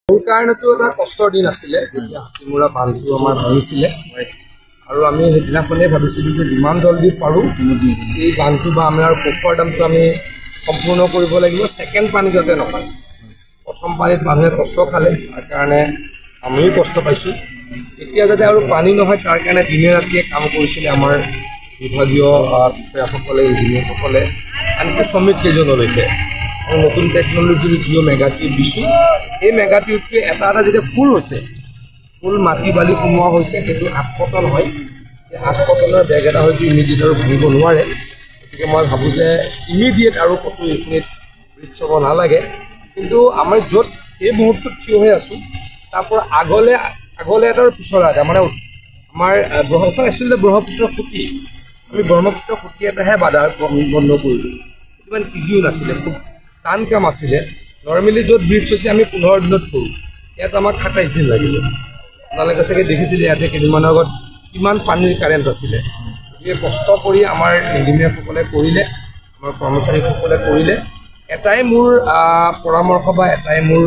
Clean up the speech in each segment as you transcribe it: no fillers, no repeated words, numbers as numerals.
মোৰ কাৰণেতো এটা কষ্টৰ দিন আছিলে যেতিয়া হাতীমূৰা বান্ধটো আমাৰ ভাঙিছিলে আৰু আমি সেইদিনাখনেই ভাবিছিলোঁ যে যিমান জলদি পাৰোঁ এই বান্ধটো বা আমাৰ পুখুৰ দামটো আমি সম্পূৰ্ণ কৰিব লাগিব। ছেকেণ্ড পানী যাতে নহয়। প্ৰথম পানীত মানুহে কষ্ট খালে, তাৰ কাৰণে আমিও কষ্ট পাইছোঁ। এতিয়া যাতে আৰু পানী নহয় তাৰ কাৰণে দিনে ৰাতিয়ে কাম কৰিছিলে আমাৰ বিভাগীয় বিষয়াসকলে, ইঞ্জিনিয়াৰসকলে, আনকি শ্ৰমিককেইজনলৈকে। নতুন টেকনলজিৰ জিঅ' মেগা টিউব দিছোঁ। এই মেগা টিউবটোৱে এটা এটা যেতিয়া ফুল হৈছে, ফুল মাটি বালি সোমোৱা হৈছে, সেইটো 800 টন হয়। এই 800 টনৰ বেগ এটা হয়তো ইমিডিয়েট আৰু ভাঙিব নোৱাৰে। গতিকে মই ভাবোঁ যে ইমিডিয়েট আৰু ক'তো এইখিনিত ব্ৰিজ হ'ব নালাগে। কিন্তু আমাৰ য'ত এই মুহূৰ্তত থিয় হৈ আছোঁ, তাৰ পৰা আগলৈ এটা আৰু পিছলৈ এটা, মানে আমাৰ একচুৱেলি ব্ৰহ্মপুত্ৰৰ খুঁটি, আমি ব্ৰহ্মপুত্ৰৰ খুঁটি এটাহে বন্ধ কৰিলোঁ। ইমান ইজিও নাছিলে, খুব টান কাম আছিলে। নৰ্মেলি য'ত ব্ৰিজ হৈছে আমি 15 দিনত কৰোঁ, ইয়াত আমাক 27 দিন লাগিলে। আপোনালোকে চাগে দেখিছিলে ইয়াতে কেইদিনমানৰ আগত কিমান পানীৰ কাৰেণ্ট আছিলে। গতিকে কষ্ট কৰি আমাৰ ইঞ্জিনিয়াৰসকলে কৰিলে, আমাৰ কৰ্মচাৰীসকলে কৰিলে। এটাই মোৰ পৰামৰ্শ বা এটাই মোৰ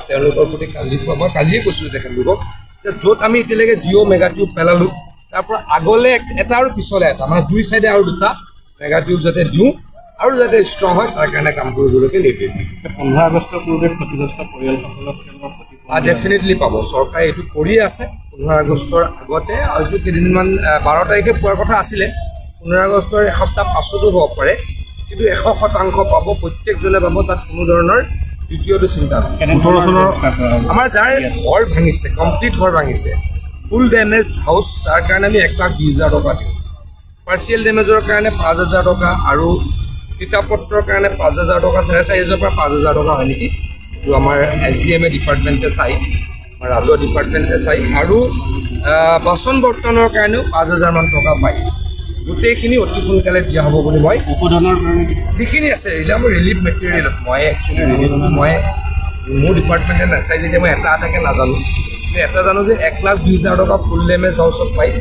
তেওঁলোকৰ প্ৰতি কালি মই কালিয়ে কৈছিলোঁ তেখেতলোকক যে য'ত আমি এতিয়ালৈকে জিঅ' মেগা টিউব পেলালোঁ, তাৰ পৰা আগলৈ এটা আৰু পিছলৈ এটা, মানে দুই চাইডে আৰু দুটা মেগা টিউব যাতে দিওঁ আৰু যাতে ষ্ট্ৰং হয় তাৰ কাৰণে কাম কৰিবলৈকে নিৰ্দেশ দিওঁ। 15 আগষ্টৰ পূৰ্বে ক্ষতিগ্ৰস্ত পৰিয়ালসকলক ডেফিনেটলি পাব। চৰকাৰে এইটো কৰিয়ে আছে। 15 আগষ্টৰ আগতে হয়তো কেইদিনমান 12 তাৰিখে পোৱাৰ কথা আছিলে। 15 আগষ্টৰ এসপ্তাহ পাছতো হ'ব পাৰে, কিন্তু 100% পাব, প্ৰত্যেকজনে পাব। তাত কোনো ধৰণৰ দ্বিতীয়টো চিন্তা নাই। আমাৰ যাৰ ঘৰ ভাঙিছে, কমপ্লিট ঘৰ ভাঙিছে, ফুল ডেমেজ হাউচ, তাৰ কাৰণে আমি 1,20,000 টকা দিওঁ। পাৰ্চিয়েল ডেমেজৰ কাৰণে 5,000 টকা আৰু কিতাপ পত্ৰৰ কাৰণে 5,000 টকা, 4,500 পৰা 5,000 টকা হয় নেকি, এইটো আমাৰ SDMA ডিপাৰ্টমেণ্টে চাই, আমাৰ ৰাজহুৱা ডিপাৰ্টমেণ্টে চাই। আৰু বাচন বৰ্তনৰ কাৰণেও 5,000 মান টকা পায়। গোটেইখিনি অতি সোনকালে দিয়া হ'ব বুলি মই পশুধনৰ কাৰণে যিখিনি আছে এতিয়া মোৰ ৰিলিফ মেটেৰিয়েলত মই একচুৱেলি মই মোৰ ডিপাৰ্টমেণ্টে নাচাই যেতিয়া মই এটা এটাকৈ নাজানো, কিন্তু এটা জানো যে 1,20,000 টকা ফুল ডেমেজ হাউচত পায়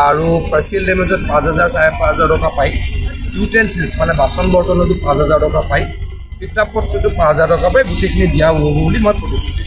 আৰু পাৰ্চিয়েল ডেমেজত 5,000, 5,500 টকা পায়। ইউটেনচিলছ মানে বাচন বৰ্তনতো 5,000 টকা পায়, কিতাপ পত্ৰতো 5,000 টকা পায়। গোটেইখিনি দিয়া হ'ব বুলি মই প্ৰতিশ্ৰুতি